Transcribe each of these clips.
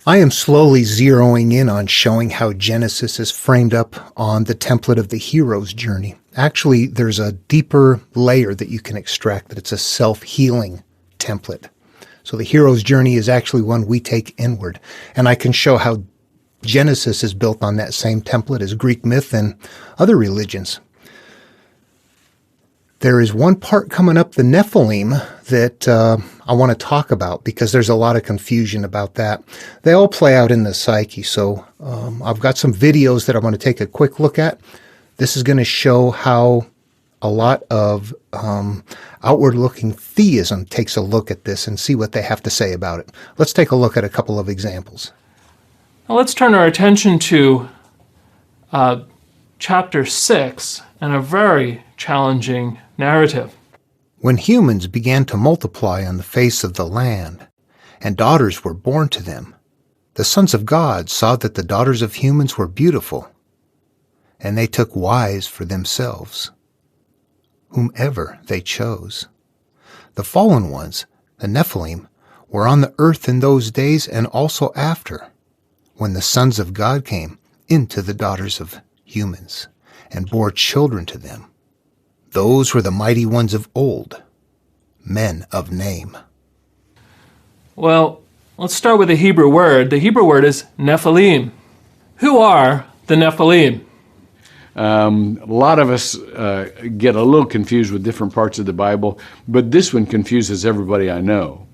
I am slowly zeroing in on showing how Genesis is framed up on the template of the hero's journey. Actually, there's a deeper layer that you can extract, that it's a self-healing template. So the hero's journey is actually one we take inward. And I can show how Genesis is built on that same template as Greek myth and other religions. There is one part coming up, the Nephilim, that I want to talk about because there's a lot of confusion about that. They all play out in the psyche, so I've got some videos that I want to take a quick look at. This is going to show how a lot of outward-looking theism takes a look at this and see what they have to say about it. Let's take a look at a couple of examples. Now let's turn our attention to chapter 6 and a very challenging narrative. When humans began to multiply on the face of the land, and daughters were born to them, the sons of God saw that the daughters of humans were beautiful, and they took wives for themselves, whomever they chose. The fallen ones, the Nephilim, were on the earth in those days and also after, when the sons of God came into the daughters of humans and bore children to them. Those were the mighty ones of old, men of name. Well, let's start with the Hebrew word. The Hebrew word is Nephilim. Who are the Nephilim? A lot of us get a little confused with different parts of the Bible, but this one confuses everybody I know.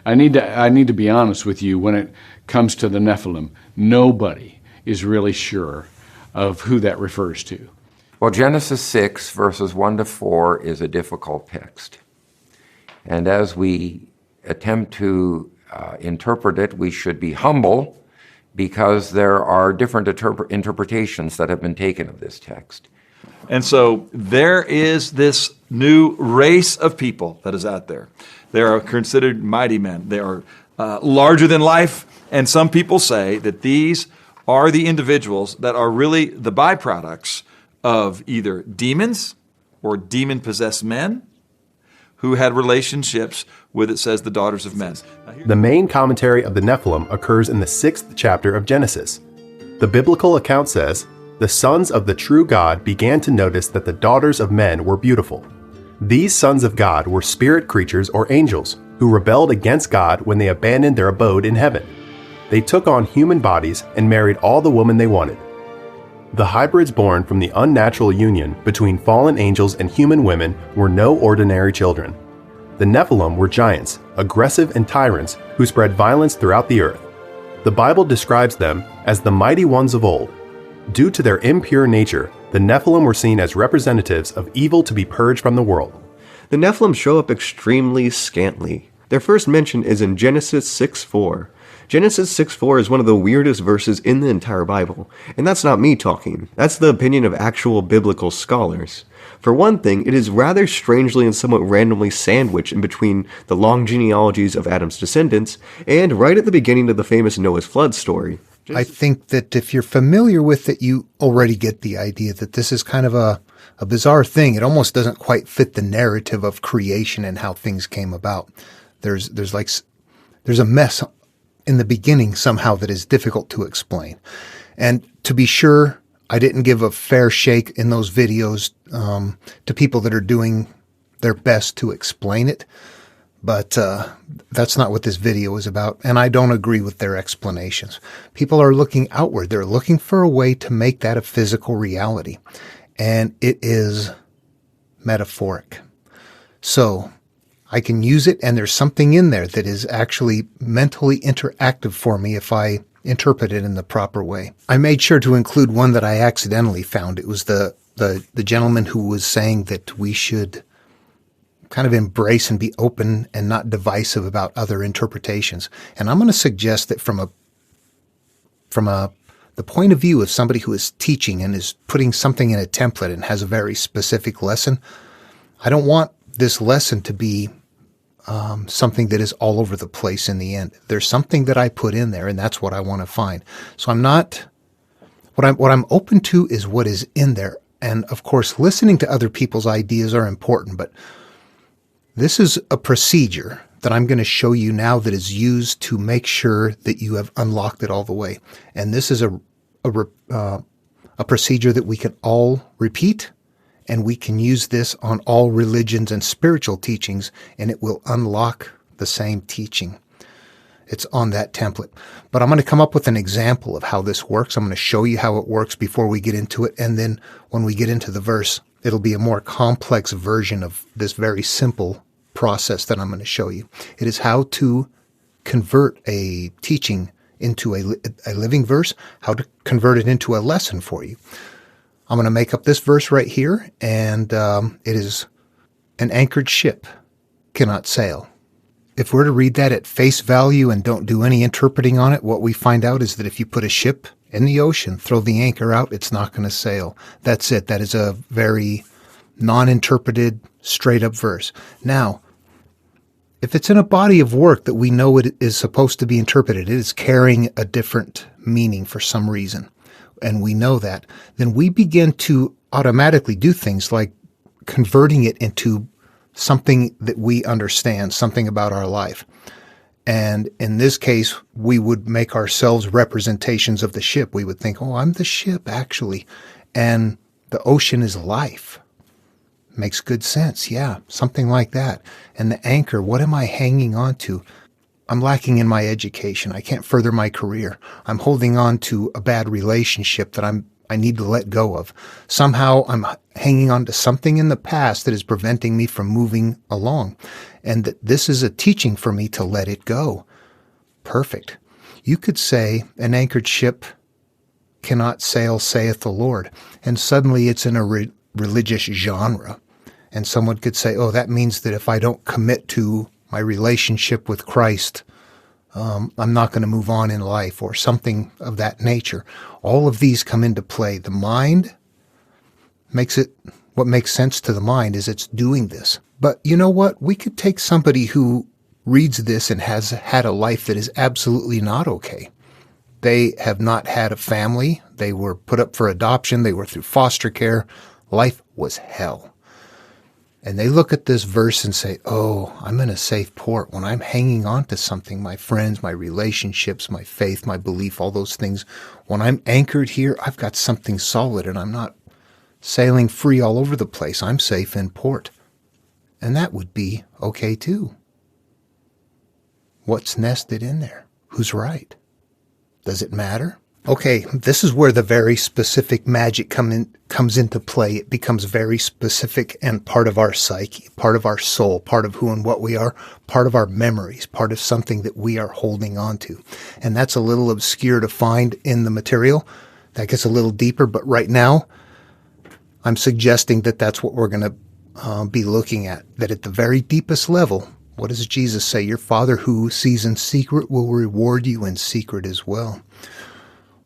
I need to be honest with you. When it comes to the Nephilim, nobody is really sure of who that refers to. Well, Genesis 6, verses 1 to 4 is a difficult text. And as we attempt to interpret it, we should be humble because there are different interpretations that have been taken of this text. And so there is this new race of people that is out there. They are considered mighty men. They are larger than life. And some people say that these are the individuals that are really the byproducts of either demons or demon-possessed men who had relationships with, it says, the daughters of men. The main commentary of the Nephilim occurs in the 6th chapter of Genesis. The biblical account says, "The sons of the true God began to notice that the daughters of men were beautiful." These sons of God were spirit creatures or angels who rebelled against God when they abandoned their abode in heaven. They took on human bodies and married all the women they wanted. The hybrids born from the unnatural union between fallen angels and human women were no ordinary children. The Nephilim were giants, aggressive and tyrants who spread violence throughout the earth. The Bible describes them as the mighty ones of old. Due to their impure nature, the Nephilim were seen as representatives of evil to be purged from the world. The Nephilim show up extremely scantly. Their first mention is in Genesis 6:4. Genesis 6:4 is one of the weirdest verses in the entire Bible. And that's not me talking. That's the opinion of actual biblical scholars. For one thing, it is rather strangely and somewhat randomly sandwiched in between the long genealogies of Adam's descendants and right at the beginning of the famous Noah's flood story. I think that if you're familiar with it, you already get the idea that this is kind of a bizarre thing. It almost doesn't quite fit the narrative of creation and how things came about. There's a mess in the beginning somehow that is difficult to explain. And to be sure, I didn't give a fair shake in those videos to people that are doing their best to explain it. But that's not what this video is about, and I don't agree with their explanations. People are looking outward. They're looking for a way to make that a physical reality, and it is metaphoric. So I can use it, and there's something in there that is actually mentally interactive for me if I interpret it in the proper way. I made sure to include one that I accidentally found. It was the gentleman who was saying that we should kind of embrace and be open and not divisive about other interpretations. And I'm going to suggest that from the point of view of somebody who is teaching and is putting something in a template and has a very specific lesson, I don't want this lesson to be something that is all over the place in the end. There's something that I put in there, and that's what I want to find. So I'm not, what I'm open to is what is in there. And of course, listening to other people's ideas are important, but this is a procedure that I'm going to show you now that is used to make sure that you have unlocked it all the way. And this is a procedure that we can all repeat, and we can use this on all religions and spiritual teachings, and it will unlock the same teaching. It's on that template. But I'm going to come up with an example of how this works. I'm going to show you how it works before we get into it, and then when we get into the verse, it'll be a more complex version of this very simple process that I'm going to show you. It is how to convert a teaching into a living verse, how to convert it into a lesson for you. I'm going to make up this verse right here, and it is, an anchored ship cannot sail. If we're to read that at face value and don't do any interpreting on it, what we find out is that if you put a ship in the ocean, throw the anchor out, it's not going to sail. That's it. That is a very non-interpreted, straight-up verse. Now, if it's in a body of work that we know it is supposed to be interpreted, it is carrying a different meaning for some reason, and we know that, then we begin to automatically do things like converting it into something that we understand, something about our life. And in this case, we would make ourselves representations of the ship. We would think, oh, I'm the ship, actually. And the ocean is life. Makes good sense. Yeah, something like that. And the anchor, what am I hanging on to? I'm lacking in my education. I can't further my career. I'm holding on to a bad relationship that I need to let go of. Somehow I'm hanging on to something in the past that is preventing me from moving along. And that this is a teaching for me to let it go. Perfect. You could say, an anchored ship cannot sail, saith the Lord. And suddenly it's in a religious genre. And someone could say, oh, that means that if I don't commit to my relationship with Christ, I'm not going to move on in life, or something of that nature. All of these come into play. The mind what makes sense to the mind is it's doing this. But you know what? We could take somebody who reads this and has had a life that is absolutely not okay. They have not had a family. They were put up for adoption. They were through foster care. Life was hell. And they look at this verse and say, oh, I'm in a safe port when I'm hanging on to something, my friends, my relationships, my faith, my belief, all those things. When I'm anchored here, I've got something solid, and I'm not sailing free all over the place. I'm safe in port. And that would be okay too. What's nested in there? Who's right? Does it matter? Okay, this is where the very specific magic comes into play. It becomes very specific and part of our psyche, part of our soul, part of who and what we are, part of our memories, part of something that we are holding on to. And that's a little obscure to find in the material. That gets a little deeper, but right now, I'm suggesting that that's what we're going to be looking at. That at the very deepest level, what does Jesus say? Your Father who sees in secret will reward you in secret as well.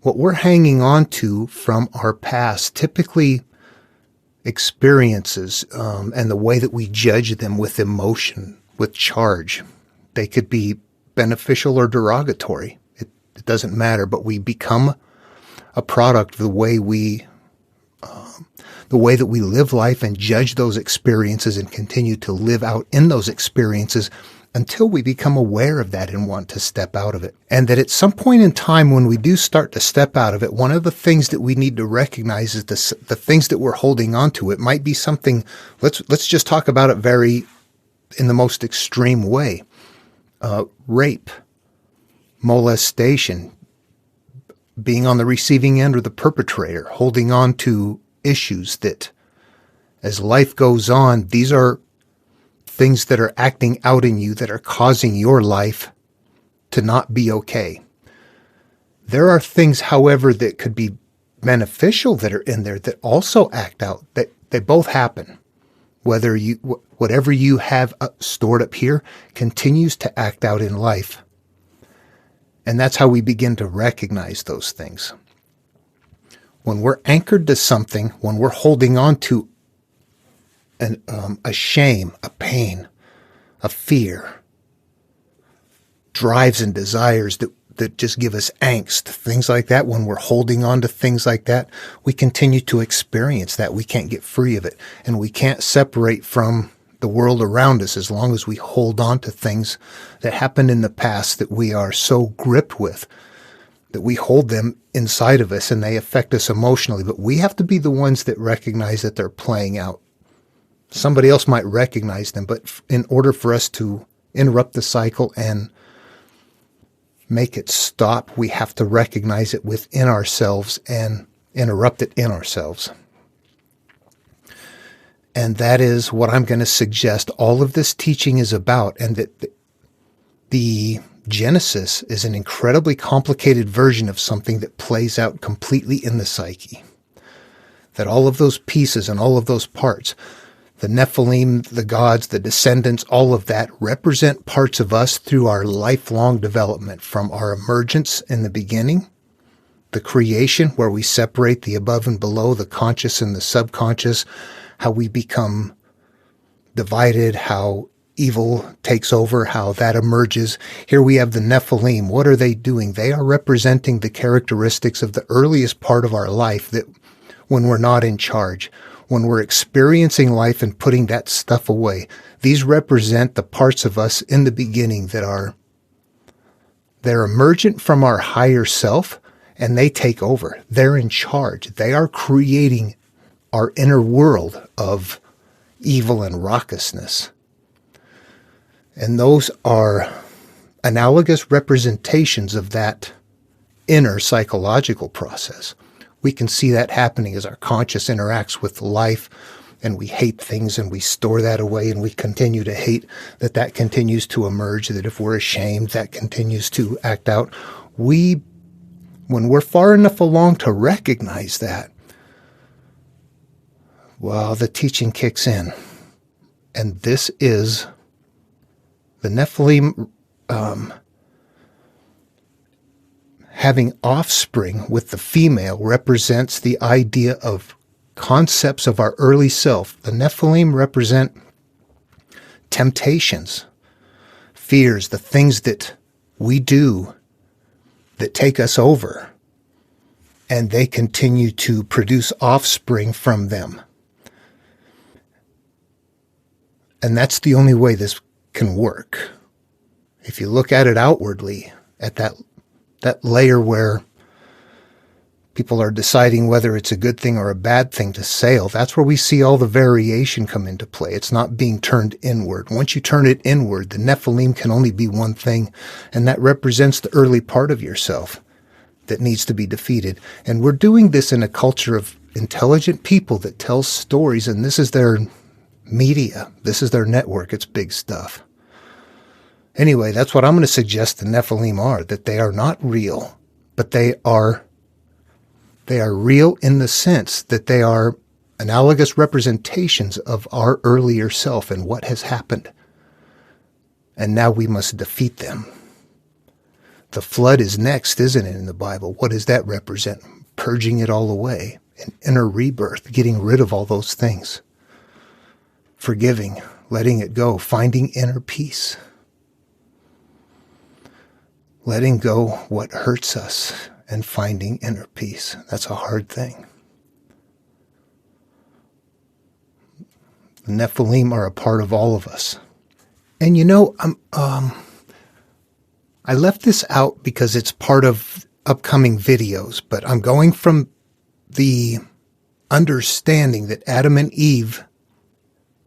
What we're hanging on to from our past, typically experiences, and the way that we judge them with emotion, with charge. They could be beneficial or derogatory. It doesn't matter, but we become a product of the way that we live life and judge those experiences and continue to live out in those experiences until we become aware of that and want to step out of it. And that at some point in time when we do start to step out of it, one of the things that we need to recognize is the things that we're holding on to. It might be something, let's just talk about it in the most extreme way. Rape, molestation, being on the receiving end or the perpetrator, holding on to issues that as life goes on, these are things that are acting out in you that are causing your life to not be okay. There are things, however, that could be beneficial that are in there that also act out, that they both happen. Whatever you have stored up here continues to act out in life. And that's how we begin to recognize those things. When we're anchored to something, when we're holding on to a shame, a pain, a fear, drives and desires that just give us angst, things like that, when we're holding on to things like that, we continue to experience that. We can't get free of it. And we can't separate from the world around us, as long as we hold on to things that happened in the past that we are so gripped with, that we hold them inside of us and they affect us emotionally. But we have to be the ones that recognize that they're playing out. Somebody else might recognize them, but in order for us to interrupt the cycle and make it stop, we have to recognize it within ourselves and interrupt it in ourselves. And that is what I'm going to suggest all of this teaching is about, and that the Genesis is an incredibly complicated version of something that plays out completely in the psyche. That all of those pieces and all of those parts, the Nephilim, the gods, the descendants, all of that represent parts of us through our lifelong development, from our emergence in the beginning, the creation where we separate the above and below, the conscious and the subconscious, how we become divided, how evil takes over, how that emerges. Here we have the Nephilim. What are they doing? They are representing the characteristics of the earliest part of our life, that when we're not in charge, when we're experiencing life and putting that stuff away. These represent the parts of us in the beginning that they're emergent from our higher self, and they take over. They're in charge. They are creating our inner world of evil and raucousness. And those are analogous representations of that inner psychological process. We can see that happening as our conscious interacts with life, and we hate things and we store that away and we continue to hate, that continues to emerge, that if we're ashamed, that continues to act out. When we're far enough along to recognize that, well, the teaching kicks in. And this is the Nephilim having offspring with the female represents the idea of concepts of our early self. The Nephilim represent temptations, fears, the things that we do that take us over, and they continue to produce offspring from them. And that's the only way this can work. If you look at it outwardly, at that layer where people are deciding whether it's a good thing or a bad thing to sail, that's where we see all the variation come into play. It's not being turned inward. Once you turn it inward, the Nephilim can only be one thing, and that represents the early part of yourself that needs to be defeated. And we're doing this in a culture of intelligent people that tell stories, and this is their media. This is their network. It's big stuff. Anyway, that's what I'm going to suggest the Nephilim are, that they are not real, but they are real in the sense that they are analogous representations of our earlier self and what has happened. And now we must defeat them. The flood is next, isn't it, in the Bible? What does that represent? Purging it all away, an inner rebirth, getting rid of all those things. Forgiving, letting it go, finding inner peace. Letting go what hurts us and finding inner peace. That's a hard thing. The Nephilim are a part of all of us. And you know, I left this out because it's part of upcoming videos, but I'm going from the understanding that Adam and Eve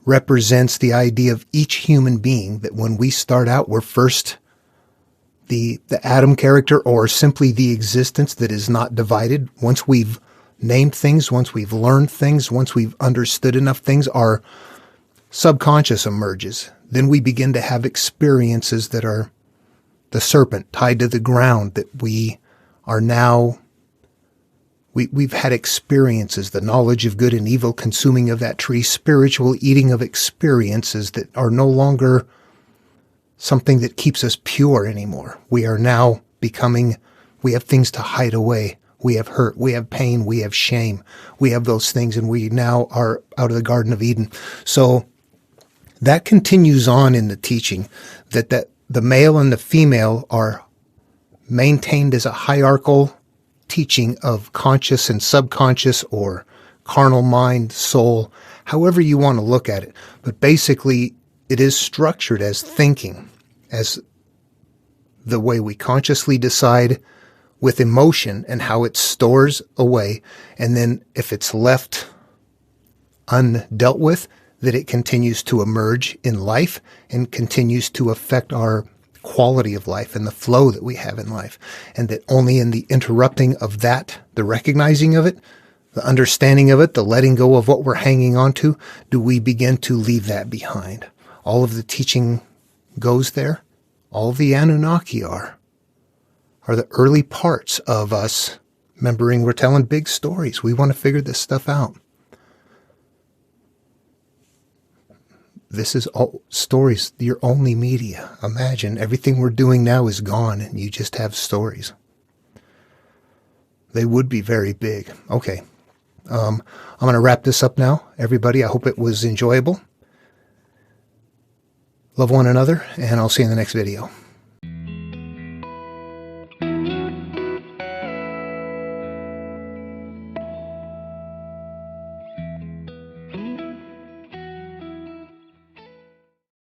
represents the idea of each human being, that when we start out, we're first the Adam character, or simply the existence that is not divided. Once we've named things, once we've learned things, once we've understood enough things, our subconscious emerges. Then we begin to have experiences that are the serpent tied to the ground, that we are now, we've had experiences, the knowledge of good and evil, consuming of that tree, spiritual eating of experiences that are no longer something that keeps us pure anymore. We are now becoming, we have things to hide away. We have hurt, we have pain, we have shame. We have those things, and we now are out of the Garden of Eden. So that continues on in the teaching, that the male and the female are maintained as a hierarchical teaching of conscious and subconscious, or carnal mind, soul, however you want to look at it. But basically, it is structured as thinking, as the way we consciously decide with emotion and how it stores away. And then if it's left undealt with, that it continues to emerge in life and continues to affect our quality of life and the flow that we have in life. And that only in the interrupting of that, the recognizing of it, the understanding of it, the letting go of what we're hanging on to, do we begin to leave that behind. All of the teaching goes there. All of the Anunnaki are the early parts of us remembering we're telling big stories. We want to figure this stuff out. This is all stories, your only media. Imagine everything we're doing now is gone and you just have stories. They would be very big. Okay. I'm going to wrap this up now. Everybody, I hope it was enjoyable. Love one another, and I'll see you in the next video.